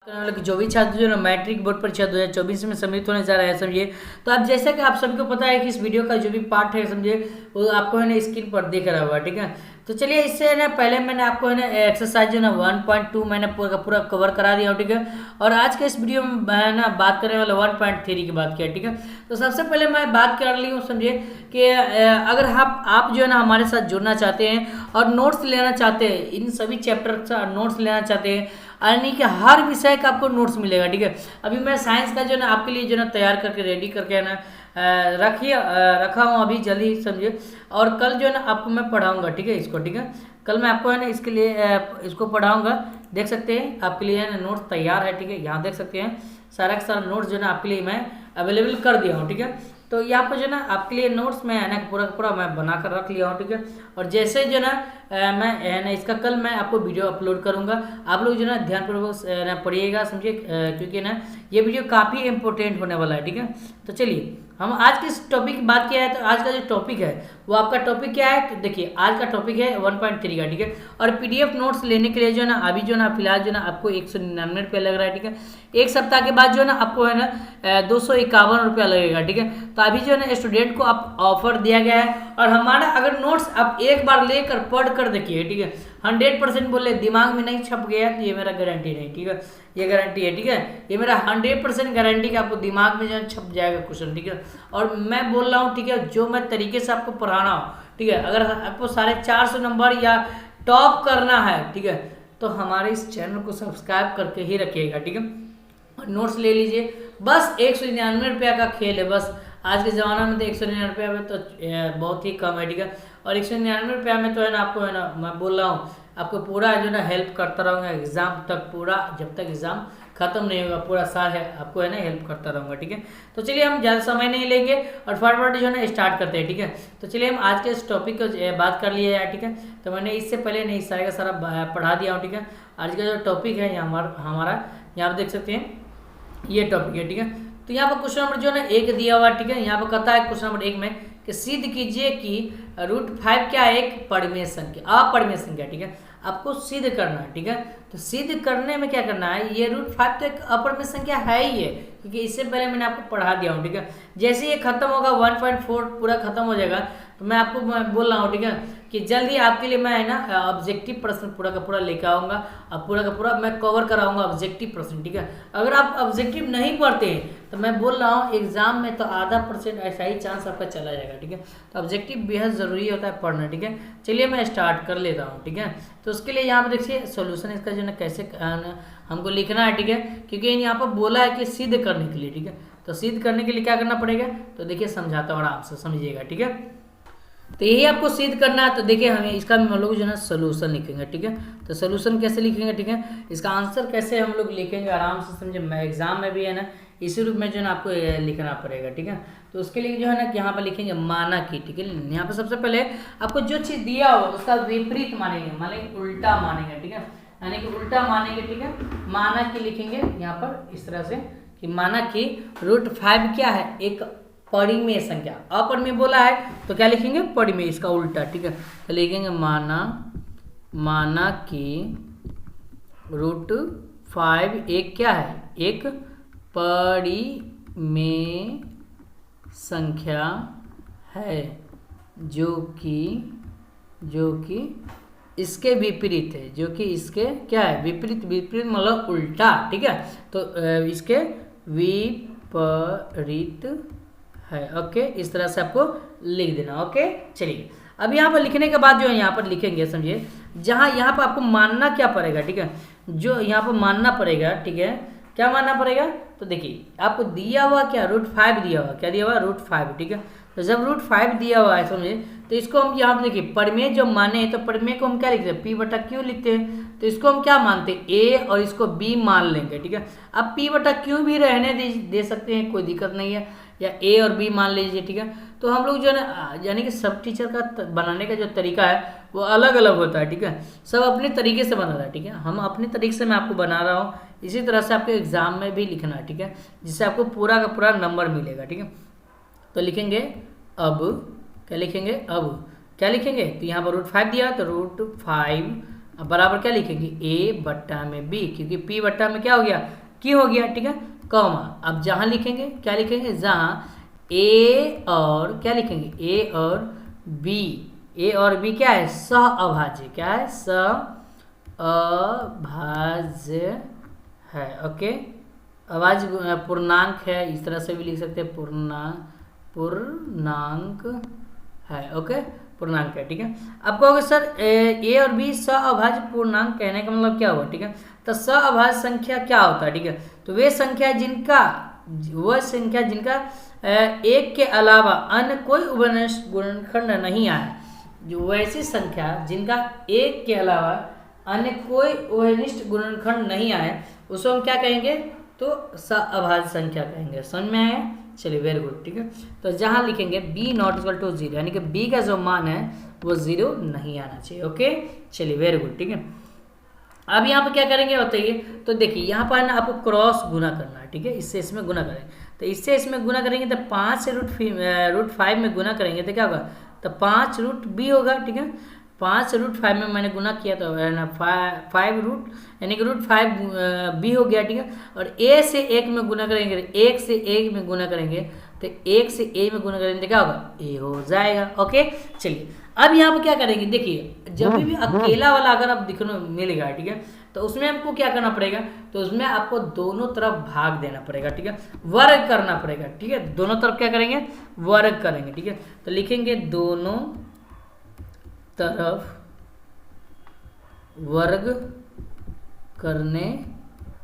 करने वाले जो भी छात्र जो है मैट्रिक बोर्ड परीक्षा 2024 में सम्मिलित होने जा रहा है समझिए। तो अब जैसा कि आप सभी को पता है कि इस वीडियो का जो भी पार्ट है समझिए वो आपको है ना स्क्रीन पर दिख रहा हुआ, ठीक है। तो चलिए इससे है ना पहले मैंने आपको है ना एक्सरसाइज जो है ना 1.2 मैंने पूरा कवर करा दिया हूँ, ठीक है। और आज के इस वीडियो में है ना बात करने वाला 1.3 की बात किया, ठीक है। तो सबसे पहले मैं बात कर ली हूँ समझिए कि अगर आप जो है ना हमारे साथ जुड़ना चाहते हैं और नोट्स लेना चाहते हैं, इन सभी चैप्टर का नोट्स लेना चाहते हैं, यानी कि हर विषय का आपको नोट्स मिलेगा, ठीक है। अभी मैं साइंस का जो है ना आपके लिए जो है ना तैयार करके रेडी करके ना रखा हूँ अभी जल्दी समझिए। और कल जो है ना आपको मैं पढ़ाऊँगा, ठीक है, इसको, ठीक है। कल मैं आपको है ना इसके लिए इसको पढ़ाऊँगा। देख सकते हैं आपके लिए है ना नोट्स तैयार है, ठीक है। यहाँ देख सकते हैं सारा का सारा नोट्स जो है ना आपके लिए मैं अवेलेबल कर दिया हूँ, ठीक है। तो यहाँ पर जो है ना आपके लिए नोट्स में है ना पूरा मैं बना कर रख लिया हूँ, ठीक है। और जैसे जो ना मैं है ना इसका कल मैं आपको वीडियो अपलोड करूँगा, आप लोग जो ना ध्यानपूर्वक पढ़िएगा समझिए, क्योंकि ना ये वीडियो काफ़ी इंपॉर्टेंट होने वाला है, ठीक है। तो चलिए हम आज किस टॉपिक की बात किया है, तो आज का जो टॉपिक है वो आपका टॉपिक क्या है, तो देखिए आज का टॉपिक है 1.3 का, ठीक है। और पीडीएफ नोट्स लेने के लिए जो है ना अभी जो है ना फिलहाल जो है ना आपको 199 रुपये लग रहा है, ठीक है। एक सप्ताह के बाद जो है ना आपको है ना 251 रुपया लगेगा, ठीक है। तो अभी जो है ना स्टूडेंट को आप ऑफर दिया गया है। और हमारा अगर नोट्स आप एक बार लेकर पढ़ कर देखिए, ठीक है, 100% बोले दिमाग में नहीं छप गया तो ये मेरा गारंटी नहीं, ठीक है, ये गारंटी है, ठीक है। ये मेरा 100% गारंटी कि आपको दिमाग में जो है छप जाएगा क्वेश्चन, ठीक है। और मैं बोल रहा हूँ, ठीक है, जो मैं तरीके से आपको पढ़ाना हो, ठीक है, अगर आपको 450 नंबर या टॉप करना है, ठीक है, तो हमारे इस चैनल को सब्सक्राइब करके ही रखिएगा, ठीक है। और नोट्स ले लीजिए, बस 199 रुपया का खेल है। बस आज के ज़माना में तो 199 रुपया में तो बहुत ही कम है, ठीक है। और 199 रुपया में तो है ना आपको है ना मैं बोल रहा हूँ आपको पूरा जो ना हेल्प करता रहूँगा एग्ज़ाम तक, पूरा जब तक एग्ज़ाम खत्म नहीं होगा पूरा साल है आपको है ना हेल्प करता रहूँगा, ठीक है। तो चलिए हम ज़्यादा समय नहीं लेंगे और फटाफट जो है ना स्टार्ट करते हैं, ठीक है। तो चलिए हम आज के इस टॉपिक को बात कर लिए यार, ठीक है। तो मैंने इससे पहले नहीं सारा का सारा पढ़ा दिया हूँ, ठीक है। आज का जो टॉपिक है हमारा यहाँ पर देख सकते हैं ये टॉपिक है, ठीक है। तो यहाँ पर क्वेश्चन नंबर जो है ना 1 दिया हुआ, ठीक है। यहाँ पर कहता है क्वेश्चन नंबर 1 में कि सिद्ध कीजिए कि √5 क्या है, एक परिमेय संख्या, अपरिमेय संख्या, ठीक है। आपको सिद्ध करना है, ठीक है। तो सिद्ध करने में क्या करना है, ये √5 तो एक अपरिमेय संख्या है ही है, क्योंकि इससे पहले मैंने आपको पढ़ा दिया हूँ, ठीक है। जैसे ये खत्म होगा 1.4 पूरा खत्म हो जाएगा, तो मैं आपको बोल रहा हूँ, ठीक है, कि जल्द ही आपके लिए मैं है ना ऑब्जेक्टिव प्रश्न पूरा का पूरा लेकर आऊँगा। अब पूरा का पूरा मैं कवर कराऊंगा ऑब्जेक्टिव प्रश्न, ठीक है। अगर आप ऑब्जेक्टिव नहीं पढ़ते हैं तो मैं बोल रहा हूँ एग्जाम में तो आधा % ऐसा ही चांस आपका चला जाएगा, ठीक है। तो ऑब्जेक्टिव बेहद ज़रूरी होता है पढ़ना, ठीक है। चलिए मैं स्टार्ट कर लेता हूँ, ठीक है। तो उसके लिए यहाँ पर देखिए सोल्यूशन इसका जो है कैसे हमको लिखना है, ठीक है, क्योंकि यहाँ पर बोला है कि सिद्ध करने के लिए, ठीक है। तो सिद्ध करने के लिए क्या करना पड़ेगा, तो देखिए समझाता हूँ आराम से समझिएगा, ठीक है। तो यही आपको सिद्ध करना है। तो देखिए हमें इसका हम लोग जो है ना सोल्यूशन लिखेंगे, ठीक है। तो सोल्यूशन कैसे लिखेंगे, ठीक है, इसका आंसर कैसे हम लोग लिखेंगे आराम से समझे, एग्जाम में भी है ना इसी रूप में जो है ना आपको लिखना पड़ेगा, ठीक है। तो उसके लिए जो है ना यहाँ पर लिखेंगे माना की, ठीक है। यहाँ पर सबसे पहले आपको जो चीज़ दिया हो उसका विपरीत मानेंगे, मानेंगे उल्टा मानेंगे, ठीक है, यानी कि उल्टा मानेंगे, ठीक है। माना की लिखेंगे यहाँ पर इस तरह से कि माना की √5 क्या है, एक परिमेय संख्या, अपरिमेय बोला है तो क्या लिखेंगे, परिमेय, इसका उल्टा, ठीक है। तो लिखेंगे माना कि √5 एक क्या है, एक परिमेय संख्या है जो कि इसके विपरीत है, जो कि इसके क्या है, विपरीत मतलब उल्टा, ठीक है। तो इसके विपरीत है, ओके। इस तरह से आपको लिख देना, ओके। चलिए अब यहाँ पर लिखने के बाद जो है यहाँ पर लिखेंगे समझिए, जहाँ यहाँ पर आपको मानना क्या पड़ेगा, ठीक है, जो यहाँ पर मानना पड़ेगा, ठीक है, क्या मानना पड़ेगा, तो देखिए आपको दिया हुआ क्या, √5 दिया हुआ, क्या दिया हुआ, √5, ठीक है। तो जब √5 दिया हुआ है समझिए, तो इसको हम यहाँ पर देखिए परिमेय जब माने तो परिमेय को हम क्या लिखते हैं, P/Q लिखते हैं। तो इसको हम क्या मानते हैं, A और इसको B मान लेंगे, ठीक है। अब P/Q भी रहने दे सकते हैं, कोई दिक्कत नहीं है, या A और B मान लीजिए, ठीक है। तो हम लोग जो है ना यानी कि सब टीचर का बनाने का जो तरीका है वो अलग अलग होता है, ठीक है। सब अपने तरीके से बना रहा है, ठीक है। हम अपने तरीके से मैं आपको बना रहा हूँ, इसी तरह से आपके एग्जाम में भी लिखना है, ठीक है, जिससे आपको पूरा का पूरा नंबर मिलेगा, ठीक है। तो लिखेंगे अब क्या लिखेंगे, तो यहाँ पर √5 दिया तो √5 अब बराबर क्या लिखेंगे, ए बट्टा में बी, क्योंकि पी बट्टा में क्या हो गया, क्यू हो गया, ठीक है, कॉमा। अब जहां लिखेंगे क्या लिखेंगे, जहां ए और क्या लिखेंगे, ए और बी, ए और बी क्या है, सह अभाज्य, क्या है, सह अभाज्य है। ओके, अभाज्य पूर्णांक है, इस तरह से भी लिख सकते हैं, पूर्णांक है। ओके, पूर्णांक है, ठीक है। अब कहोगे सर ए और बी सअभाज्य पूर्णांक कहने का मतलब क्या हुआ, ठीक है। तो सअभाज्य संख्या क्या होता है, ठीक है। तो वह संख्या जिनका एक के अलावा अन्य कोई उभयनिष्ठ गुणनखंड नहीं आया, जो वैसी संख्या जिनका एक के अलावा अन्य कोई उभयनिष्ठ गुणनखंड नहीं आए, उसको हम क्या कहेंगे, तो सअभाज्य संख्या कहेंगे। समझ में आया, चलिए वेरी गुड, ठीक है। तो जहां लिखेंगे b नॉट इक्वल टू 0, यानी कि b का जो मान है वो 0 नहीं आना चाहिए। ओके, चलिए वेरी गुड, ठीक है। अब यहाँ पर क्या करेंगे बताइए, तो देखिए यहाँ पर ना आपको क्रॉस गुना करना है, ठीक है, इससे इसमें गुना करें, तो इससे इसमें गुना करेंगे तो 5 से √5 में गुना करेंगे तो क्या होगा, तो 5 रूट बी होगा, ठीक है। 5 से √5 में मैंने गुना किया तो ना 5 रूट, यानी कि √5 बी हो गया, ठीक है। और ए से 1 में गुना करेंगे, 1 से 1 में गुना करेंगे तो 1 से ए में गुना करेंगे तो क्या होगा, ए हो जाएगा। ओके, चलिए अब यहाँ पर क्या करेंगे, देखिए जब भी अकेला वाला अगर आप दिखने मिलेगा, ठीक है, तो उसमें आपको क्या करना पड़ेगा, तो उसमें आपको दोनों तरफ भाग देना पड़ेगा, ठीक है, वर्ग करना पड़ेगा, ठीक है। दोनों तरफ क्या करेंगे, वर्ग करेंगे, ठीक है। तो लिखेंगे दोनों तरफ वर्ग करने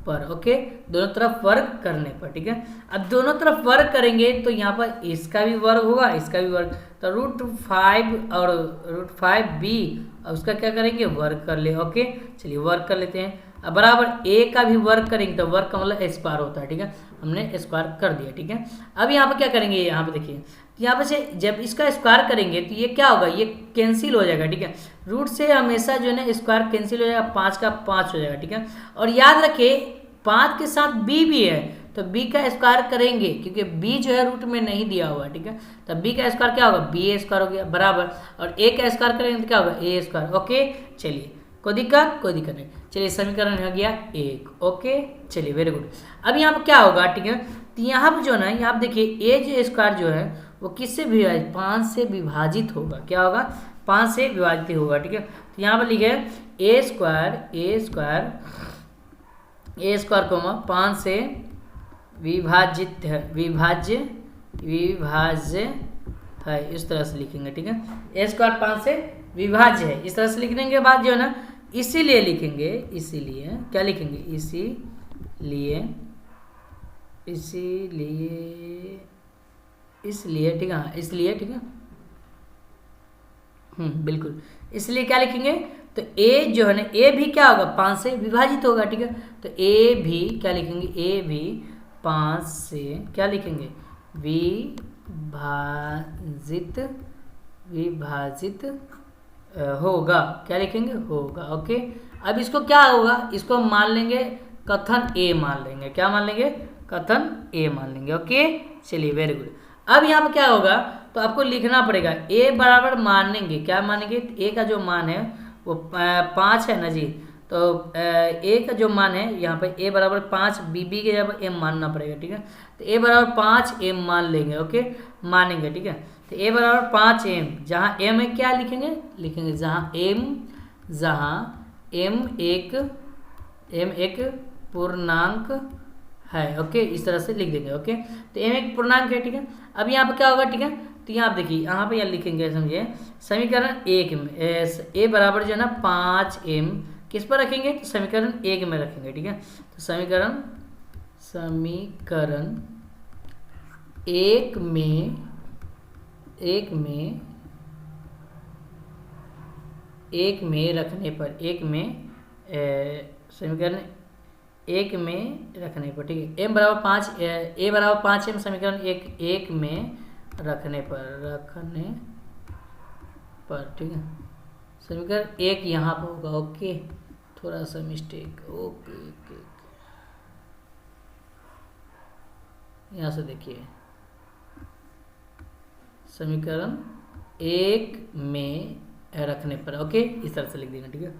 पर। ओके, दोनों तरफ वर्ग करने पर, ठीक है। अब दोनों तरफ वर्ग करेंगे तो यहाँ पर इसका भी वर्ग होगा, इसका भी वर्ग, तो √5 और √5b और उसका क्या करेंगे, वर्ग कर ले। ओके, चलिए वर्ग कर लेते हैं। अब बराबर a का भी वर्ग करेंगे तो वर्ग का मतलब स्क्वायर होता है, ठीक है, हमने स्क्वायर कर दिया, ठीक है। अब यहाँ पर क्या करेंगे, यहाँ पे देखिए, यहाँ पे से जब इसका स्क्वायर करेंगे तो ये क्या होगा, ये कैंसिल हो जाएगा, ठीक है। रूट से हमेशा जो है ना स्क्वायर कैंसिल हो जाएगा, 5 का 5 हो जाएगा, ठीक है। और याद रखिए 5 के साथ b भी है, तो b का स्क्वायर करेंगे क्योंकि b जो है रूट में नहीं दिया हुआ, ठीक है। तो b का स्क्वायर क्या होगा, b स्क्वायर हो गया, बराबर, और a का स्क्वायर करेंगे तो क्या होगा, a स्क्वायर। ओके, चलिए कोई दिक्कत नहीं, चलिए समीकरण हो गया 1। ओके, चलिए वेरी गुड। अब यहाँ पर क्या होगा, ठीक है, तो यहाँ पर जो ना, यहाँ पर देखिए a जो स्क्वायर जो है वो किससे विभाजित, 5 से विभाजित होगा, क्या होगा, 5 से विभाजित होगा, ठीक है। तो यहाँ पर लिखे a स्क्वायर 5 से विभाजित है, विभाज्य है, इस तरह से लिखेंगे, ठीक है। a स्क्वायर 5 से विभाज्य है, इस तरह से लिखने के बाद जो है ना, इसीलिए लिखेंगे, इसीलिए क्या लिखेंगे, इसलिए ठीक है, इसलिए ठीक है, बिल्कुल, इसलिए क्या लिखेंगे, तो a जो है ना, a भी क्या होगा, 5 से विभाजित होगा, ठीक है। तो a भी क्या लिखेंगे, a भी 5 से क्या लिखेंगे, विभाजित होगा, क्या लिखेंगे, होगा। ओके, अब इसको क्या होगा, इसको मान लेंगे कथन a मान लेंगे, क्या मान लेंगे, कथन a मान लेंगे। ओके, चलिए वेरी गुड। अब यहाँ पर क्या होगा, तो आपको लिखना पड़ेगा a बराबर मानेंगे, क्या मानेंगे, a का जो मान है वो 5 है ना जी, तो a का जो मान है यहाँ पे a बराबर 5, b के जब m मानना पड़ेगा, ठीक है। तो a बराबर 5m मान लेंगे, ओके, मानेंगे, ठीक है। तो a बराबर 5m, जहाँ m है क्या लिखेंगे, जहाँ m एक पूर्णांक है। ओके, इस तरह से लिख देंगे। ओके, तो m एक पूर्णांक है, ठीक है। अब यहाँ पे क्या होगा, ठीक है, तो यहाँ आप देखिए, यहाँ पे लिखेंगे, समझिए, समीकरण 1 में a बराबर जो है ना 5m किस पर रखेंगे, तो समीकरण 1 में रखेंगे, ठीक है। तो समीकरण 1 में रखने पर, समीकरण 1 में रखने पर, ठीक है, m बराबर 5, a बराबर 5m, समीकरण 1 में रखने पर, ठीक है। समीकरण 1 यहाँ पर होगा। ओके, थोड़ा सा मिस्टेक, ओके, यहाँ से देखिए, समीकरण 1 में रखने पर, ओके, इस तरह से लिख देना, ठीक है।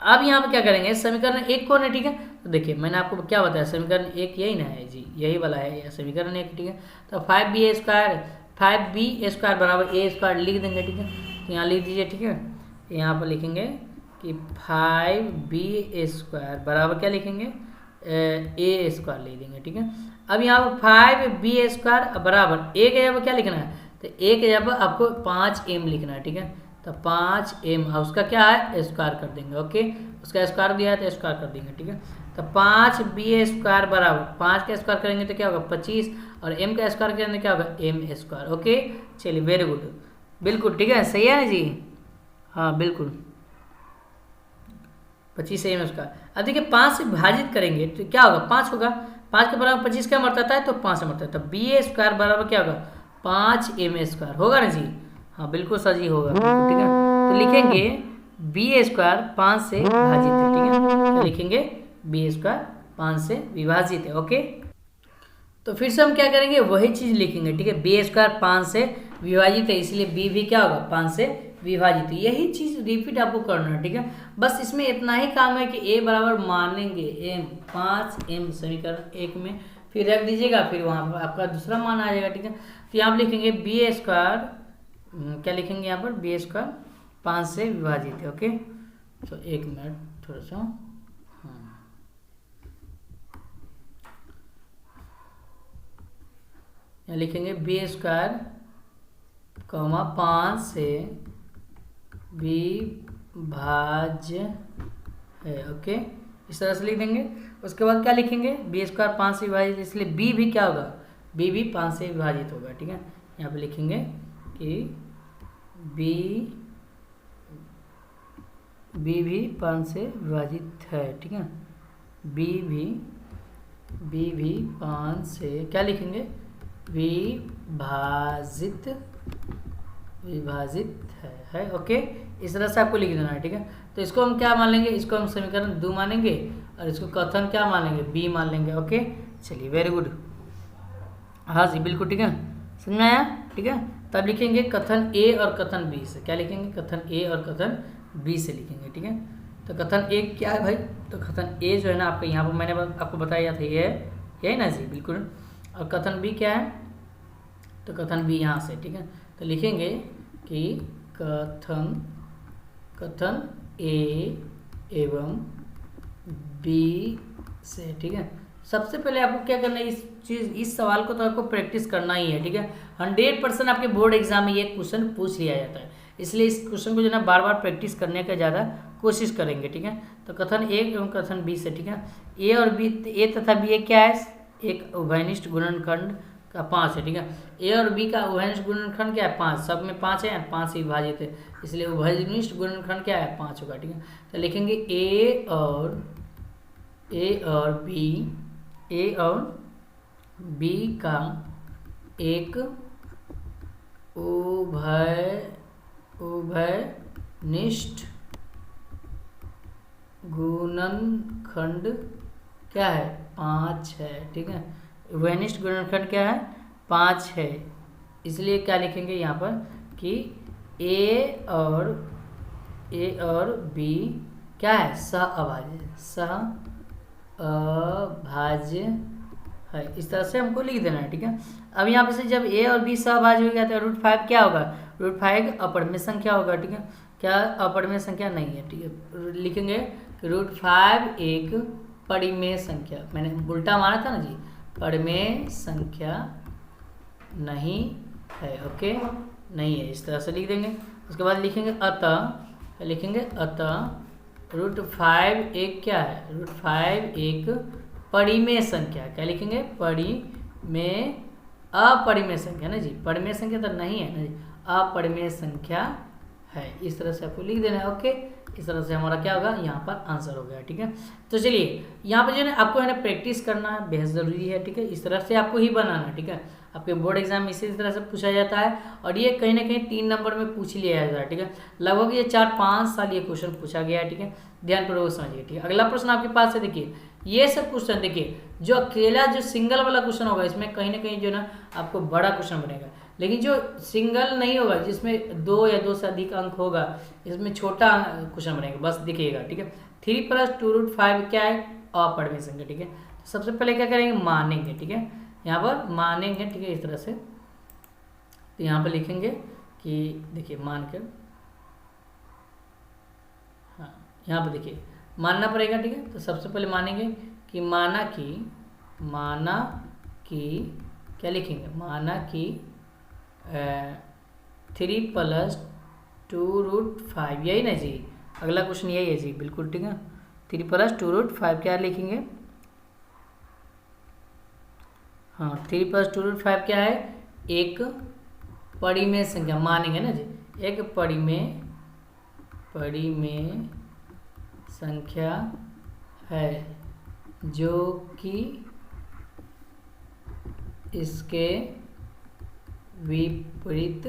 अब यहाँ पे क्या करेंगे, समीकरण एक कौन है, ठीक है। तो देखिए मैंने आपको क्या बताया, समीकरण एक यही ना है जी, यही वाला है समीकरण एक, ठीक है। तो 5b² बराबर a² लिख देंगे, ठीक है। तो यहाँ लिख दीजिए, ठीक है। यहाँ पर लिखेंगे कि 5b² बराबर क्या लिखेंगे, a² लिख देंगे, ठीक है। अब यहाँ पर 5b² बराबर एक जगह पर क्या लिखना है, तो एक जगह पर आपको 5m लिखना है, ठीक है। तो 5m उसका क्या है, स्क्वायर कर देंगे, ओके। उसका स्क्वायर दिया है तो स्क्वायर कर देंगे, ठीक है। तो 5b² बराबर 5 का स्क्वायर करेंगे तो क्या होगा 25, और m का स्क्वायर करेंगे तो क्या होगा m², ओके। चलिए वेरी गुड, बिल्कुल ठीक है, सही है ना जी, हाँ बिल्कुल 25m²। अब देखिए 5 से विभाजित करेंगे तो क्या होगा, 5 होगा, 5 के बराबर 25 क्या मरता है, तो 5 से मरता है, तो b² बराबर क्या होगा 5m² होगा ना जी, हाँ बिल्कुल सही होगा, बिल्कुल ठीक है। तो लिखेंगे b² 5 से विभाजित है, ठीक है। तो लिखेंगे b² 5 से विभाजित है, ओके। तो फिर से हम क्या करेंगे, वही चीज लिखेंगे, ठीक है। b² 5 से विभाजित है, इसलिए b भी क्या होगा 5 से विभाजित है, यही चीज रिपीट आपको करना है, ठीक है। बस इसमें इतना ही काम है कि a बराबर मानेंगे m 5m समीकरण एक में, फिर रख दीजिएगा, फिर वहां पर आपका दूसरा मान आ जाएगा, ठीक है। तो यहाँ पर लिखेंगे b² क्या लिखेंगे यहाँ पर, b² 5 से विभाजित है, ओके। तो एक मिनट थोड़ा सा, यहाँ लिखेंगे b² 5 से विभाज्य है, ओके। इस तरह से लिख देंगे। उसके बाद क्या लिखेंगे, b² 5 से विभाजित, इसलिए b भी क्या होगा, b भी 5 से विभाजित होगा, ठीक है। यहाँ पे लिखेंगे कि b भी 5 से विभाजित है, ठीक है। b भी 5 से क्या लिखेंगे, विभाजित है, ओके। इस तरह से आपको लिख देना है, ठीक है। तो इसको हम क्या मान लेंगे, इसको हम समीकरण 2 मानेंगे, और इसको कथन क्या मान लेंगे, b मान लेंगे, ओके। चलिए वेरी गुड, हाँ जी बिल्कुल ठीक है, समझ में आया, ठीक है। तब लिखेंगे कथन a और कथन b से, क्या लिखेंगे, कथन a और कथन b से लिखेंगे, ठीक है। तो कथन a क्या है भाई, तो कथन a जो है ना आपका यहाँ पर मैंने आपको बताया था, ये यही ना जी, बिल्कुल। और कथन b क्या है, तो कथन b यहाँ से, ठीक है। तो लिखेंगे कि कथन a एवं b से, ठीक है। सबसे पहले आपको क्या करना है, इस सवाल को तो आपको प्रैक्टिस करना ही है, ठीक है। 100% आपके बोर्ड एग्जाम में ये क्वेश्चन पूछ लिया जाता है, इसलिए इस क्वेश्चन को जो है ना बार बार प्रैक्टिस करने का ज़्यादा कोशिश करेंगे, ठीक है। तो कथन a एवं कथन b से, ठीक है। a और b, a तथा b क्या है, एक उभयनिष्ठ गुणनखंड का 5 है, ठीक है। a और b का उभयनिष्ठ गुणनखंड क्या है 5, सब में 5 है, 5 से विभाजित है, इसलिए उभयनिष्ठ गुणनखंड क्या है 5 होगा, ठीक है। तो लिखेंगे a और b का एक उभयनिष्ठ गुणनखंड क्या है 5 है, ठीक है। उभयनिष्ठ गुणनखंड क्या है 5 है, इसलिए क्या लिखेंगे यहाँ पर कि a और b क्या है सहअभाज्य है, इस तरह से हमको लिख देना है, ठीक है। अब यहाँ पे से जब a और b सहअभाज्य हो गया तो √5 क्या होगा, √5 अपरिमेय संख्या होगा, ठीक है। क्या अपरिमेय संख्या नहीं है, ठीक है। लिखेंगे कि √5 एक परिमेय संख्या, मैंने उल्टा माना था ना जी, परिमेय संख्या नहीं है, ओके, नहीं है, इस तरह से लिख देंगे। उसके बाद लिखेंगे अतः √5 एक क्या है, √5 एक परिमेय संख्या, क्या लिखेंगे अपरिमेय संख्या ना जी, परिमेय संख्या तो नहीं है ना जी, अपरिमेय संख्या है, इस तरह से आपको लिख देना है, ओके। इस तरह से हमारा क्या होगा, यहाँ पर आंसर हो गया, ठीक है। तो चलिए यहाँ पर जो है ना आपको है ना प्रैक्टिस करना है, बेहद ज़रूरी है, ठीक है। इस तरह से आपको ही बनाना है, ठीक है। आपके बोर्ड एग्जाम में इसी तरह से पूछा जाता है, और ये कहीं ना कहीं 3 नंबर में पूछ लिया जाता है, ठीक है। लगभग ये 4-5 साल ये क्वेश्चन पूछा गया है, ठीक है। ध्यानपूर्वक समझिए, ठीक है। अगला प्रश्न आपके पास है, देखिए ये सब क्वेश्चन, देखिए जो अकेला जो सिंगल वाला क्वेश्चन होगा इसमें कहीं ना कहीं जो ना आपको बड़ा क्वेश्चन बनेगा, लेकिन जो सिंगल नहीं होगा जिसमें 2 या 2 से अधिक अंक होगा, इसमें छोटा क्वेश्चन बनेगा, बस देखिएगा, ठीक है। 3+2√5 क्या है, अपरिमेय संख्या। ठीक है, तो सबसे पहले क्या करेंगे, मानेंगे। ठीक है, यहाँ पर मानेंगे। ठीक है, इस तरह से तो यहाँ पर लिखेंगे कि देखिए मान कर, हाँ यहाँ पर देखिए मानना पड़ेगा। ठीक है, तो सबसे पहले मानेंगे कि माना कि क्या लिखेंगे, माना कि 3+2√5, यही ना जी, अगला क्वेश्चन यही है जी, बिल्कुल ठीक है। 3+2√5 क्या लिखेंगे, हाँ 3+2√5 क्या है, एक परिमेय संख्या, मानेंगे ना जी, एक परिमेय संख्या है जो कि इसके विपरीत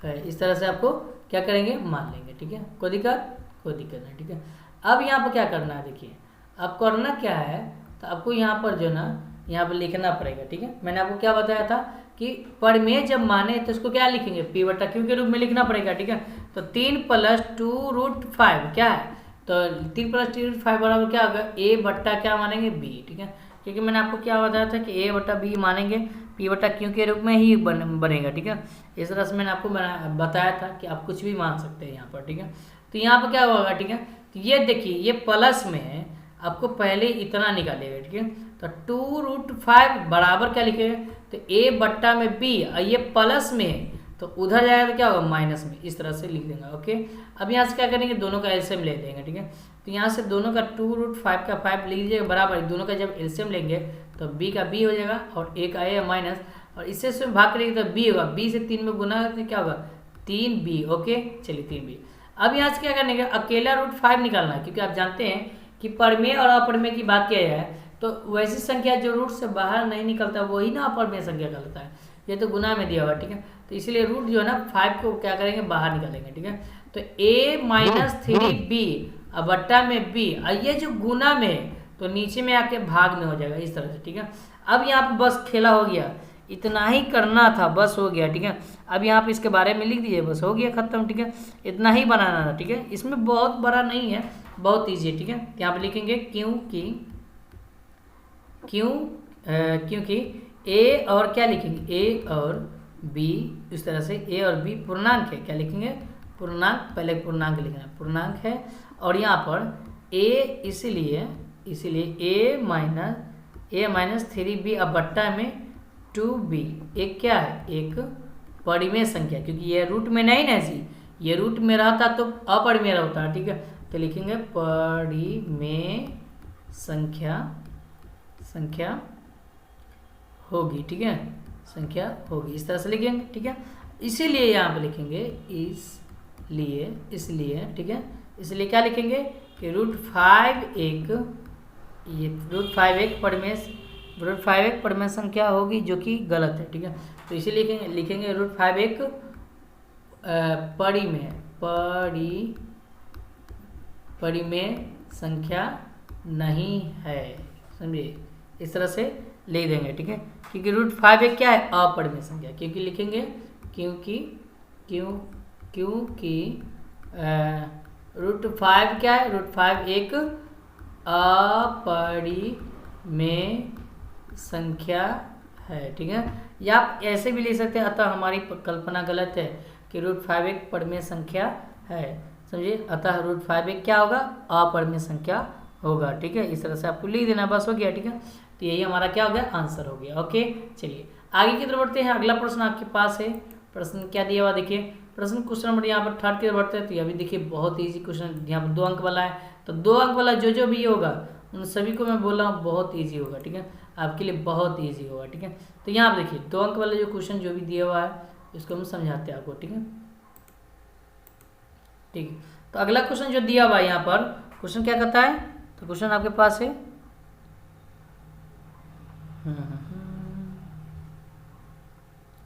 है। इस तरह से आपको क्या करेंगे, मान लेंगे। ठीक है, कोई दिक्कत नहीं। ठीक है, अब यहाँ पर क्या करना है, देखिए अब करना क्या है, तो आपको यहाँ पर जो ना यहाँ पर लिखना पड़ेगा। ठीक है, मैंने आपको क्या बताया था कि परिमेय जब माने तो इसको क्या लिखेंगे, p/q के रूप में लिखना पड़ेगा। ठीक है, तो 3+2√5 क्या है, तो 3+2√5 बराबर क्या होगा, a/ क्या मानेंगे, b। ठीक है, क्योंकि मैंने आपको क्या बताया था कि a/b मानेंगे, p/q के रूप में ही बनेगा। ठीक है, इस तरह से मैंने आपको बताया था कि आप कुछ भी मान सकते हैं यहाँ पर। ठीक है, तो यहाँ पर क्या होगा, ठीक है, तो ये देखिए ये प्लस में है, आपको पहले इतना निकालेगा। ठीक है, तो 2√5 बराबर क्या लिखेगा, तो a/b, और ये प्लस में है तो उधर जाएगा तो क्या होगा, माइनस में। इस तरह से लिख देंगे। ओके, अब यहाँ से क्या करेंगे, दोनों का एलसीएम ले लेंगे। ठीक है, तो यहाँ से दोनों का 2√5 का 5 लिख लीजिएगा बराबर, दोनों का जब एलसीएम लेंगे तो b का b हो जाएगा और a का a माइनस, और इससे इसमें भाग करेंगे तो b होगा, b से 3 में गुना करके क्या होगा, 3b। ओके, चलिए 3b। अब यहाँ से क्या करने का, अकेला √5 निकालना है, क्योंकि आप जानते हैं कि परिमेय और अपरिमेय की बात किया जाए तो वैसी संख्या जो रूट से बाहर नहीं निकलता वही ना अपरिमेय संख्या कहलाता है। ये तो गुना में दिया हुआ। ठीक है, तो इसलिए रूट जो है ना 5 को क्या करेंगे, बाहर निकालेंगे। ठीक है, तो a-3b अब बट्टा में b, और ये जो गुना में तो नीचे में आके भाग में हो जाएगा इस तरह से। ठीक है, अब यहाँ पर बस खेला हो गया, इतना ही करना था, बस हो गया। ठीक है, अब यहाँ पे इसके बारे में लिख दीजिए, बस हो गया खत्म। ठीक है, इतना ही बनाना था। ठीक है, इसमें बहुत बड़ा नहीं है, बहुत ईजी है। ठीक है, यहाँ पे लिखेंगे क्योंकि ए और क्या लिखेंगे, ए और बी, इस तरह से ए और बी पूर्णांक है। क्या लिखेंगे, पूर्णांक, पहले पूर्णांक लिखना है, पूर्णांक है। और यहाँ पर ए इसलिए a-3b अब बट्टा में 2b, एक क्या है, एक परिमेय संख्या, क्योंकि ये रूट में नहीं ना जी, ये रूट में रहता तो अपरिमेय होता है। ठीक है, तो लिखेंगे परिमेय संख्या होगी। ठीक है, संख्या होगी, इस तरह से लिखेंगे। ठीक है, इसीलिए यहाँ पे लिखेंगे इसलिए। ठीक है, इसलिए क्या लिखेंगे कि √5 एक परिमेय संख्या होगी, जो कि गलत है। ठीक है, तो इसीलिए लिखेंगे √5 एक परिमेय संख्या नहीं है, समझिए, इस तरह से ले देंगे। ठीक है, क्योंकि √5 एक क्या है, अपरिमेय संख्या, क्योंकि लिखेंगे क्योंकि √5 क्या है, √5 एक अपरिमेय संख्या है। ठीक है, या आप ऐसे भी ले सकते हैं, अतः हमारी कल्पना गलत है कि √5 एक परिमेय संख्या है, समझिए, अतः √5 एक क्या होगा, अपरिमेय संख्या होगा। ठीक है, इस तरह से आपको लिख देना, बस हो गया। ठीक है, तो यही हमारा क्या हो गया, आंसर हो गया। ओके, चलिए आगे की तरफ बढ़ते हैं। अगला प्रश्न आपके पास है, प्रश्न क्या दिया हुआ देखिए, प्रश्न क्वेश्चन नंबर यहाँ पर 3 की तरफ बढ़ते हैं। तो अभी देखिए बहुत ईजी क्वेश्चन, यहाँ पर 2 अंक वाला है, तो 2 अंक वाला जो भी होगा उन सभी को मैं बोल रहा हूँ बहुत ईजी होगा। ठीक है, आपके लिए बहुत ईजी होगा। ठीक है, तो यहाँ पर देखिए 2 अंक वाला जो क्वेश्चन जो भी दिया हुआ है इसको हम समझाते हैं आपको। ठीक है, ठीक है, तो अगला क्वेश्चन जो दिया हुआ है यहाँ पर, क्वेश्चन क्या कहता है, तो क्वेश्चन आपके पास है,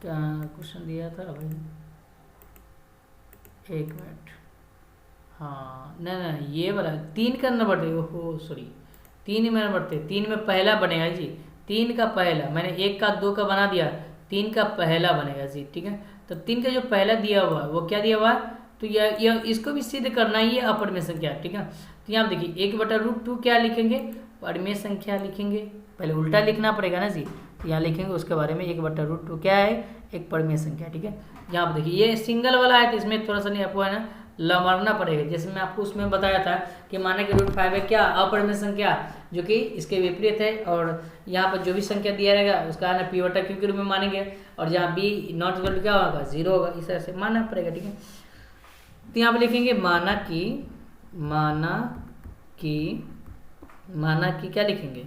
क्या क्वेश्चन दिया था भाई, एक मिनट, हाँ नहीं ये वाला 3 का नंबर दे, ओहो सॉरी 3 में नंबर थे, 3 में पहला बनेगा जी, 3 का पहला, मैंने 1 का 2 का बना दिया, 3 का पहला बनेगा जी। ठीक है, तो 3 का जो पहला दिया हुआ है वो क्या दिया हुआ है तो यह इसको भी सिद्ध करना ही है अपरिमेय संख्या, ठीक है। तो यहाँ देखिए 1/√2 क्या लिखेंगे, परिमेय संख्या लिखेंगे, पहले उल्टा लिखना पड़ेगा ना जी, तो यहाँ लिखेंगे उसके बारे में 1/√2 क्या है, एक परिमेय संख्या, ठीक है। यहाँ पर देखिए ये सिंगल वाला है तो इसमें थोड़ा सा नहीं आपको है ना लमरना पड़ेगा, जैसे मैं आपको उसमें बताया था कि माना कि √5 है क्या, अपरिमेय संख्या जो कि इसके विपरीत है, और यहाँ पर जो भी संख्या दिया रहेगा उसका है ना p/q के रूप में मानेंगे, और जहाँ b नॉट इक्वल टू क्या होगा 0 होगा, इस तरह से मानना पड़ेगा, ठीक है। तो यहाँ पर लिखेंगे माना कि क्या लिखेंगे,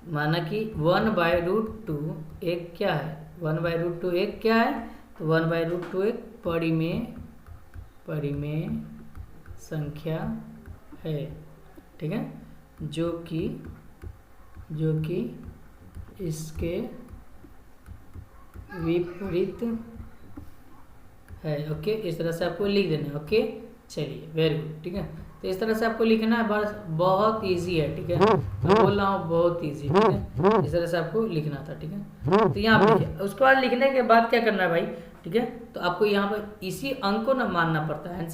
माना कि 1/√2 एक क्या है, 1/√2 एक क्या है, तो 1/√2 एक परिमेय संख्या है, ठीक है, जो कि इसके विपरीत है। ओके, इस तरह से आपको लिख देना है। ओके, चलिए वेरी गुड, ठीक है। तो इस तरह से आपको लिखना है, बस बहुत इजी है, ठीक है। मैं बोल रहा हूँ बहुत इजी, ठीक है, इस तरह से आपको लिखना था, ठीक है। तो यहाँ पर देखिए उसके बाद लिखने के बाद क्या करना है भाई, ठीक है। तो आपको यहाँ पर इसी अंक को ना मानना पड़ता है,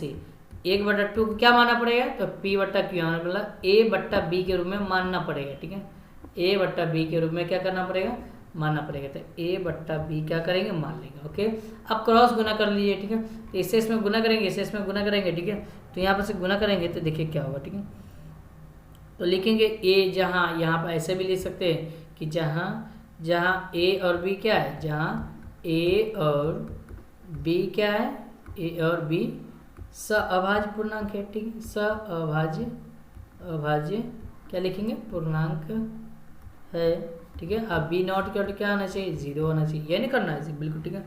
1/2 को क्या मानना पड़ेगा, तो p/q मतलब a/b के रूप में मानना पड़ेगा, ठीक है। a/b के रूप में क्या करना पड़ेगा, मानना पड़ेगा, तो a/b क्या करेंगे, मान लेंगे। ओके, अब क्रॉस गुना कर लीजिए, ठीक है। तो इससे इसमें गुना करेंगे, इससे इसमें गुना करेंगे, ठीक है। तो यहाँ पर से गुना करेंगे तो देखिए क्या होगा, ठीक है। तो लिखेंगे a, जहाँ यहाँ पर ऐसे भी लिख सकते हैं कि जहाँ a और b क्या है, जहाँ a और b क्या है, a और b सअभाज्य पूर्णांक है, ठीक है। अभाज्य क्या लिखेंगे, पूर्णांक है, ठीक है। अब b नॉट क्या होना चाहिए, 0 होना चाहिए, ये नहीं करना है बिल्कुल, ठीक है।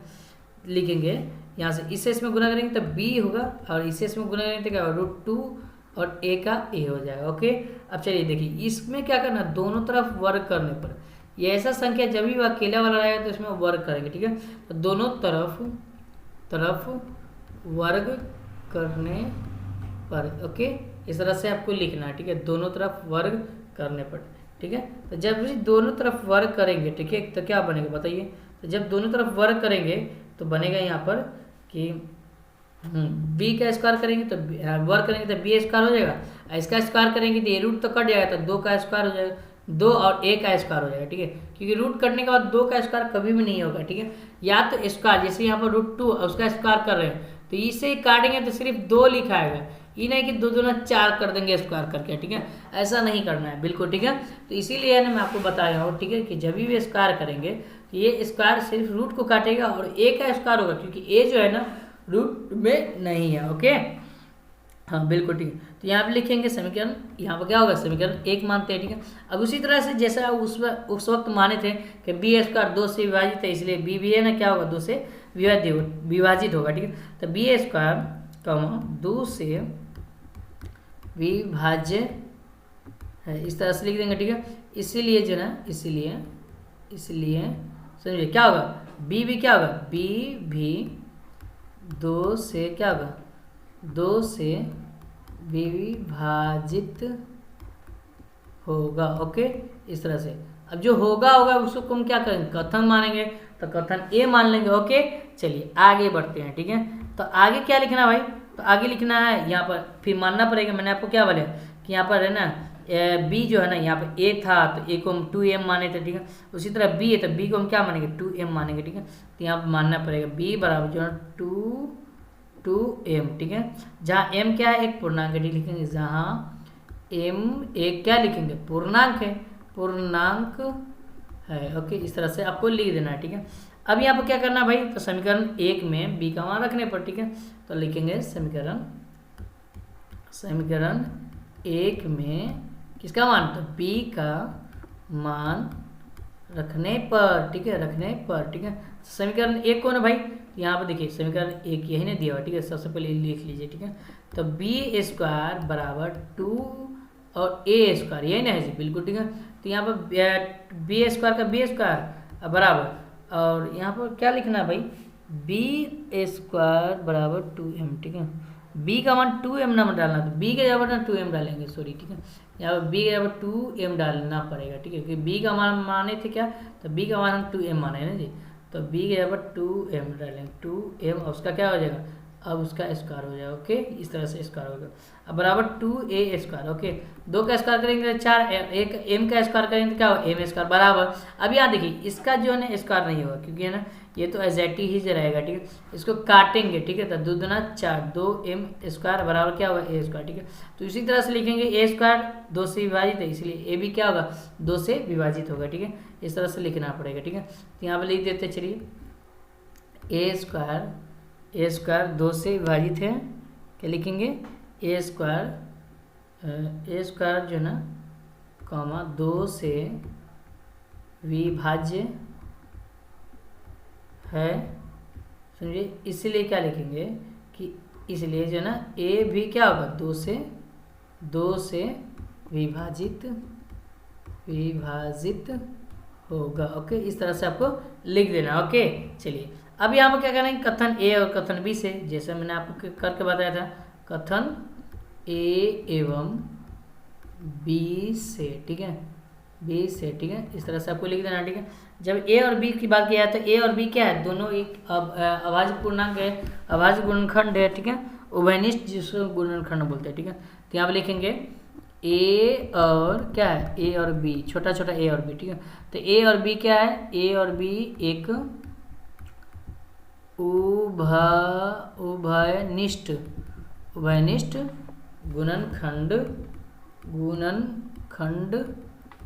लिखेंगे यहाँ से इससे इसमें गुना करेंगे तो b होगा, और इससे इसमें गुना करेंगे तो क्या होगा, √2 और a का a हो जाएगा। ओके, अब चलिए देखिए इसमें क्या करना, दोनों तरफ वर्ग करने पर, ये ऐसा संख्या जब भी अकेला वाला रहेगा तो इसमें वर्ग करेंगे, ठीक है। तो दोनों तरफ वर्ग करने पर, ओके, इस तरह से आपको लिखना है, ठीक है, दोनों तरफ वर्ग करने पर, ठीक है। तो जब भी दोनों तरफ वर्ग करेंगे, ठीक है, तो क्या बनेगा बताइए, तो जब दोनों तरफ वर्ग करेंगे तो बनेगा यहाँ पर कि b का स्क्वायर करेंगे तो वर्ग करेंगे तो b स्क्वायर हो जाएगा, इसका स्क्वायर करेंगे तो ये रूट तो कट जाएगा, तो 2 का स्क्वायर हो जाएगा, 2 और a का स्क्वायर हो जाएगा, ठीक है, क्योंकि रूट कटने के बाद 2 का स्क्वायर कभी भी नहीं होगा, ठीक है। या तो स्क्वायर, जैसे यहाँ पर √2 उसका स्क्वायर कर रहे हैं तो इससे ही काटेंगे तो सिर्फ 2 लिखा आएगा, ये नहीं कि 2 दूना 4 कर देंगे स्क्वायर करके, ठीक है, ऐसा नहीं करना है बिल्कुल, ठीक है। तो इसीलिए ना मैं आपको बताया हूँ, ठीक है, कि जब भी स्क्वायर करेंगे तो ये स्क्वायर सिर्फ रूट को काटेगा और a का स्क्वायर होगा, क्योंकि a जो है ना रूट में नहीं है। ओके, हाँ बिल्कुल ठीक है। तो यहाँ पे लिखेंगे समीकरण, यहाँ पर क्या होगा, समीकरण 1 मानते हैं, ठीक है। अब उसी तरह से जैसा उस वक्त माने थे कि b स्क्वायर 2 से विभाजित है, इसलिए b भी है ना क्या होगा, 2 से विभाजित होगा, ठीक है। तो b स्क्वायर 2 से विभाज्य है, इस तरह से लिख देंगे, ठीक है। इसीलिए जो ना इसलिए समझिए क्या होगा, b भी क्या होगा, b भी 2 से क्या होगा, 2 से विभाजित होगा। ओके, इस तरह से अब जो होगा उसको हम क्या करेंगे, कथन मानेंगे, तो कथन a मान लेंगे। ओके, चलिए आगे बढ़ते हैं, ठीक है। तो आगे क्या लिखना भाई, तो आगे लिखना है यहाँ पर, फिर मानना पड़ेगा, मैंने आपको क्या बोला कि यहाँ पर है ना b जो है ना, यहाँ पर a था तो a को हम 2m माने थे, ठीक है। उसी तरह b है तो b को हम क्या मानेंगे, 2m मानेंगे, ठीक है। तो यहाँ पर मानना पड़ेगा b बराबर जो है 2m, ठीक है। जहाँ m क्या है, एक पूर्णांक है, लिखेंगे, जहाँ m एक क्या लिखेंगे, पूर्णांक है, पूर्णांक है। ओके, इस तरह से आपको लिख देना है, ठीक है। अब यहाँ पर क्या करना भाई, तो समीकरण 1 में b का मान रखने पर, ठीक है। तो लिखेंगे समीकरण 1 में किसका मान, तो b का मान रखने पर, ठीक है, रखने पर, ठीक है। समीकरण 1 कौन है भाई, यहाँ पर देखिए समीकरण 1 यही ने दिया हुआ, ठीक है। सबसे पहले लिख लीजिए, ठीक है। तो b स्क्वायर बराबर 2 और a स्क्वायर, यही ना है जी, बिल्कुल ठीक है। तो यहाँ पर b स्क्वायर का b स्क्वायर बराबर, और यहाँ पर क्या लिखना है भाई, b स्क्वायर बराबर 2m, ठीक है। b का मान 2m ना डालना, तो b के जगह ना 2m डालेंगे, सॉरी, ठीक है। यहाँ पर b के जगह 2m डालना पड़ेगा, ठीक है, क्योंकि b का मान माने थे क्या, तो b का मान हम 2m माने ना जी, तो b के जगह 2m डालेंगे, 2m और उसका क्या हो जाएगा अब उसका स्क्वायर हो जाएगा। ओके, इस तरह से स्क्वायर होगा। अब बराबर 2a स्क्वायर। ओके, 2 का स्क्वायर करेंगे 4, एक m का स्क्वायर करेंगे तो क्या होगा m स्क्वायर बराबर। अब यहाँ देखिए इसका जो है ना स्क्वायर नहीं होगा क्योंकि है ना ये तो एजेटी ही रहेगा। ठीक है, इसको काटेंगे। ठीक है, तो 2 दूना 4, 2m स्क्वायर बराबर क्या होगा a स्क्वायर। ठीक है, तो इसी तरह से लिखेंगे a स्क्वायर 2 से विभाजित है, इसलिए a भी क्या होगा 2 से विभाजित होगा। ठीक है, इस तरह से लिखना पड़ेगा। ठीक है, तो यहाँ पर लिख देते चलिए a स्क्वायर 2 से विभाजित है, क्या लिखेंगे a स्क्वायर जो ना कॉमा 2 से विभाज्य है, समझिए। इसलिए क्या लिखेंगे कि इसलिए जो ना a भी क्या होगा 2 से विभाजित होगा। ओके, इस तरह से आपको लिख देना। ओके, चलिए अब यहाँ पर क्या करेंगे कथन ए और कथन बी से, जैसे मैंने आपको करके बताया था कथन ए एवं बी से। ठीक है, बी से। ठीक है, इस तरह से आपको लिख देना। ठीक है, जब ए और बी की बात किया है तो ए और बी क्या है, दोनों एक अभाज्य पूर्णांक है, अभाज्य गुणनखंड है। ठीक है, उभयनिष्ठ जिसको गुणनखंड बोलते हैं। ठीक है, तो यहाँ पर लिखेंगे ए और क्या है ए और बी, छोटा छोटा ए और बी। ठीक है, तो ए और बी क्या है, ए और बी एक उभयनिष्ठ गुणनखंड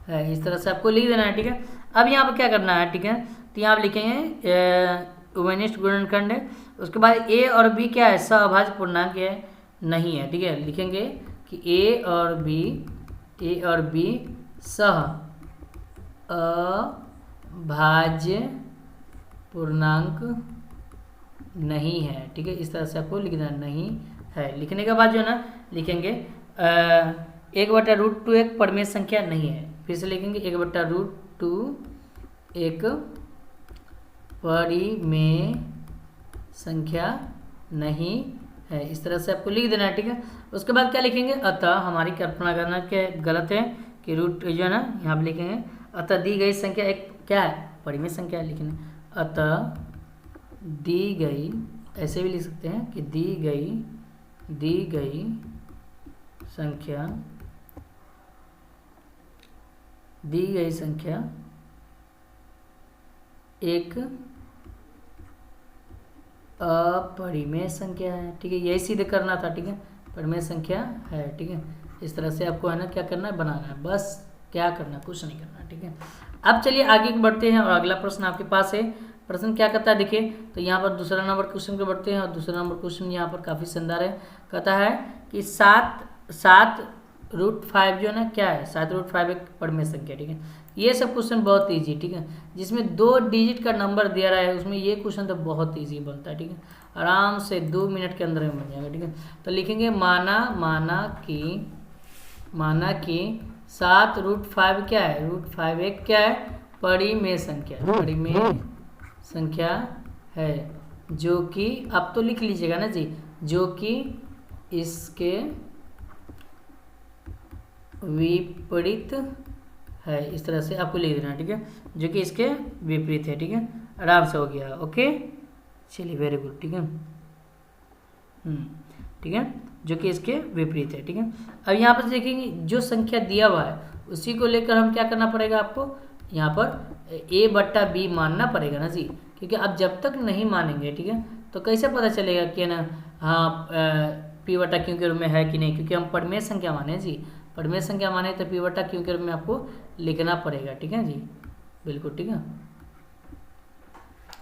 है। इस तरह से आपको लिख देना है। ठीक है, अब यहाँ पर क्या करना है। ठीक है, तो यहाँ पर लिखेंगे उभयनिष्ठ गुणनखंड है, उसके बाद ए और बी क्या है सहअभाज्य पूर्णांक है नहीं है। ठीक है, लिखेंगे कि ए और बी सहअभाज्य पूर्णांक नहीं है। ठीक है, इस तरह से आपको लिखना नहीं है। लिखने के बाद जो है ना लिखेंगे 1/√2 एक परिमेय संख्या नहीं है। फिर से लिखेंगे 1/√2 एक परिमेय संख्या नहीं है। इस तरह से आपको लिख देना है। ठीक है, उसके बाद क्या लिखेंगे अतः, हमारी कल्पना करना क्या गलत है कि रूट जो है ना यहाँ पर लिखेंगे अतः दी गई संख्या एक क्या है परिमेय संख्या है। लिखेंगे अतः दी गई, ऐसे भी लिख सकते हैं कि दी गई संख्या एक अपरिमेय संख्या है। ठीक है, यही सीधे करना था। ठीक है, परिमेय संख्या है। ठीक है, इस तरह से आपको है ना क्या करना है बनाना है, बस क्या करना कुछ नहीं करना। ठीक है, अब चलिए आगे बढ़ते हैं और अगला प्रश्न आपके पास है। प्रश्न क्या कहता है देखिए, तो यहाँ पर दूसरा नंबर क्वेश्चन को बढ़ते हैं और दूसरा नंबर क्वेश्चन यहाँ पर काफ़ी शानदार है। कहता है कि 7√5 जो है ना क्या है 7√5 एक परिमेय संख्या। ठीक है, ये सब क्वेश्चन बहुत इजी। ठीक है, जिसमें 2 डिजिट का नंबर दिया रहा है उसमें ये क्वेश्चन तो बहुत इजी बनता है। ठीक है, आराम से 2 मिनट के अंदर में बन जाएगा। ठीक है, तो लिखेंगे माना कि 7√5 क्या है, √5 एक क्या है परिमेय संख्या है, जो कि आप तो लिख लीजिएगा ना जी, जो कि इसके विपरीत है। इस तरह से आपको लिख देना है। ठीक है, जो कि इसके विपरीत है। ठीक है, आराम से हो गया। ओके, चलिए वेरी गुड। ठीक है, ठीक है, जो कि इसके विपरीत है। ठीक है, अब यहाँ पर देखेंगे जो संख्या दिया हुआ है उसी को लेकर हम क्या करना पड़ेगा आपको यहाँ पर a/b मानना पड़ेगा ना जी, क्योंकि आप जब तक नहीं मानेंगे ठीक है तो कैसे पता चलेगा कि ना हाँ p/q के रूप में है कि नहीं, क्योंकि हम परिमेय संख्या माने जी, परिमेय संख्या माने तो p/q के रूप में आपको लिखना पड़ेगा। ठीक है जी, बिल्कुल ठीक है।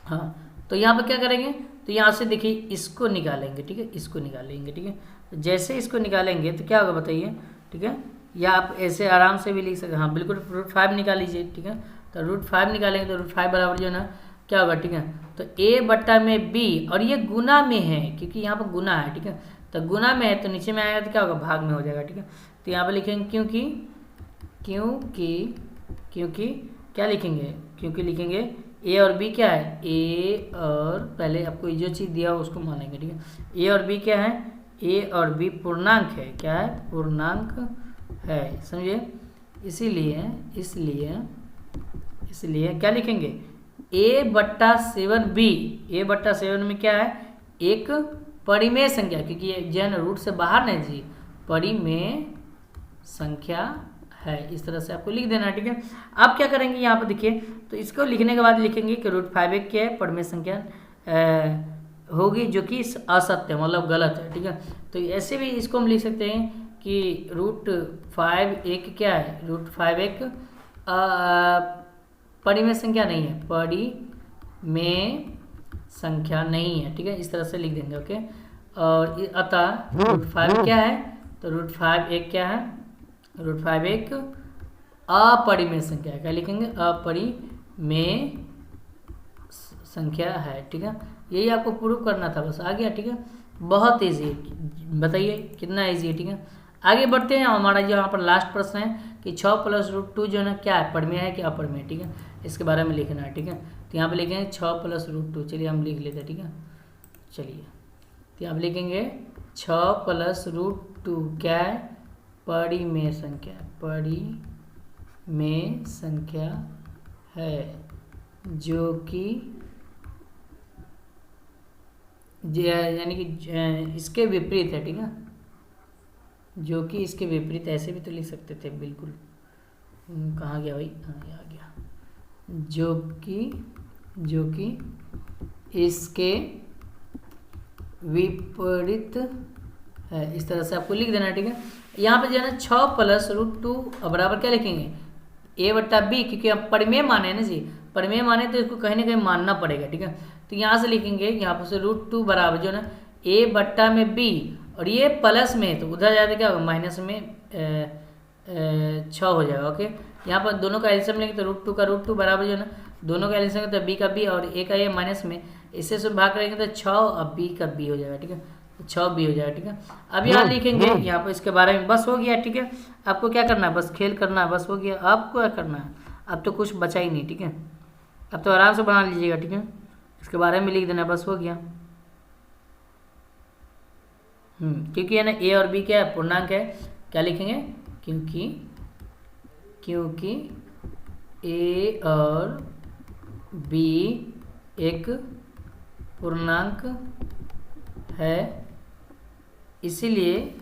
हाँ, तो यहाँ पर क्या करेंगे, तो यहाँ से देखिए इसको निकालेंगे। ठीक है, इसको निकालेंगे। ठीक है, तो जैसे इसको निकालेंगे तो क्या होगा बताइए। ठीक है, या आप ऐसे आराम से भी लिख सकते हैं। हाँ बिल्कुल, √5 निकाल लीजिए। ठीक है, तो √5 निकालेंगे तो √5 बराबर जो है ना क्या होगा। ठीक है, तो a/b और ये गुना में है क्योंकि यहाँ पर गुना है। ठीक है, तो गुना में है तो नीचे में आएगा तो क्या होगा भाग में हो जाएगा। ठीक है, तो यहाँ पर लिखेंगे क्योंकि क्या लिखेंगे, क्योंकि लिखेंगे a और b क्या है, a और पहले आपको जो चीज़ दिया हो उसको मानेंगे। ठीक है, a और b क्या है, a और b पूर्णांक है। क्या है, पूर्णांक है, समझिए। इसलिए क्या लिखेंगे a/7b, a/7 में क्या है एक परिमेय संख्या, क्योंकि ये जो है ना रूट से बाहर नहीं जी, परिमेय संख्या है। इस तरह से आपको लिख देना है, ठीक है। आप क्या करेंगे यहाँ पर देखिए, तो इसको लिखने के बाद लिखेंगे कि √5 एक क्या है, परिमेय संख्या होगी जो कि असत्य मतलब गलत है, ठीक है। तो ऐसे भी इसको हम लिख सकते हैं कि √5 एक क्या है, √5 एक परिमेय संख्या नहीं है, परिमेय संख्या नहीं है, ठीक है। इस तरह से लिख देंगे, ओके। और अतः √5 क्या है, तो √5 एक क्या है, √5 एक अपरिमेय संख्या है। क्या लिखेंगे, अपरिमेय संख्या है, ठीक है। यही आपको प्रूव करना था, बस आ गया, ठीक है। बहुत ईजी है, बताइए कितना ईजी है, ठीक है। आगे बढ़ते हैं, हमारा जो यहाँ पर लास्ट प्रश्न है कि 6 + √2 जो है ना क्या है, परिमेय है कि अपरिमेय, ठीक है। इसके बारे में लिखना है, ठीक है। तो यहाँ पे लिखेंगे 6 + √2, चलिए हम लिख लेते हैं, ठीक है। चलिए तो यहाँ पे लिखेंगे 6 + √2 क्या है, परिमेय संख्या, परिमेय संख्या है जो कि यानी कि इसके विपरीत है, ठीक है, जो कि इसके विपरीत, ऐसे भी तो लिख सकते थे बिल्कुल। कहाँ गया भाई, हाँ ये आ गया, जो कि इसके विपरीत है। इस तरह से आपको लिख देना है, ठीक है। यहाँ पे जो है ना 6 + √2 बराबर क्या लिखेंगे, a/b, क्योंकि अब परिमेय माने हैं ना जी, परिमेय माने तो इसको कहीं ना कहीं मानना पड़ेगा, ठीक है। तो यहाँ से लिखेंगे, यहाँ पर से √2 बराबर जो है ना a/b, और ये प्लस में है तो उधर जाते क्या होगा, माइनस में 6 हो जाएगा, ओके। यहाँ पर दोनों का एलसीएम लेंगे तो √2 का √2 बराबर जो है ना, दोनों का एलसीएम तो b का b और a का a माइनस में, इससे से भाग करेंगे तो 6 और b का b हो जाएगा, ठीक है। तो 6b हो जाएगा, ठीक है। अब यहाँ लिखेंगे, यहाँ पर इसके बारे में बस हो गया, ठीक है। आपको क्या करना है, बस खेल करना है, बस हो गया। आपको क्या करना है, अब तो कुछ बचा ही नहीं, ठीक है। अब तो आराम से बना लीजिएगा, ठीक है। इसके बारे में लिख देना, बस हो गया। क्योंकि है ना a और b क्या है, पूर्णांक है, क्या लिखेंगे, क्योंकि a और b एक पूर्णांक है, इसीलिए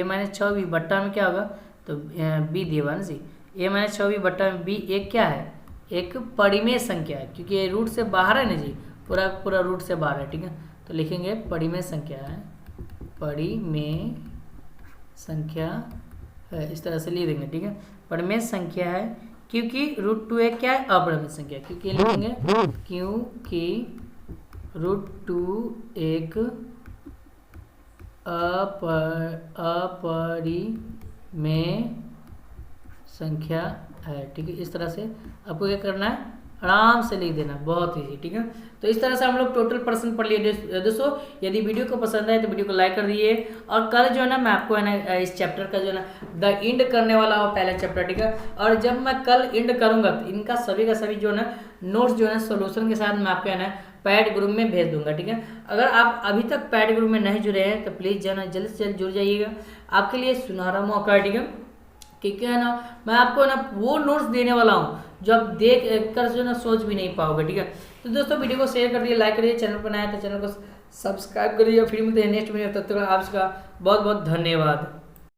a-6b बट्टा में क्या होगा, तो b दिया ना जी, a-6b बट्टा में b एक क्या है, एक परिमेय संख्या है, क्योंकि ये रूट से बाहर है ना जी, पूरा रूट से बाहर है, ठीक है। तो लिखेंगे परिमेय संख्या है, परिमेय संख्या है, इस तरह से लिख देंगे, ठीक है। परिमेय संख्या है क्योंकि √2 एक क्या है, अपरिमेय संख्या, क्योंकि लिखेंगे क्योंकि √2 एक अपरिमेय संख्या है, ठीक है। इस तरह से आपको क्या करना है, आराम से लिख देना, बहुत ईजी, ठीक है। तो इस तरह से हम लोग टोटल प्रश्न पढ़ लिए दोस्तों। यदि वीडियो को पसंद आए तो वीडियो को लाइक कर दिए, और कल जो है ना मैं आपको है ना इस चैप्टर का जो है ना द एंड करने वाला हो, पहला चैप्टर, ठीक है। और जब मैं कल एंड करूंगा तो इनका सभी का सभी जो है ना नोट्स जो है ना सोल्यूशन के साथ मैं आपको है ना पैड ग्रुप में भेज दूंगा, ठीक है। अगर आप अभी तक पैड ग्रुप में नहीं जुड़े हैं तो प्लीज़ जो है ना जल्द से जल्द जुड़ जाइएगा, आपके लिए सुनहरा मौका है, ठीक है। क्योंकि है ना मैं आपको ना वो नोट्स देने वाला हूँ जो आप देख कर जो ना सोच भी नहीं पाओगे, ठीक है। तो दोस्तों वीडियो को शेयर कर दिए, लाइक करिए, चैनल पर नया है तो चैनल को सब्सक्राइब करिए। फिर मिलते हैं नेक्स्ट वीडियो, तब तक आप सबका बहुत बहुत धन्यवाद।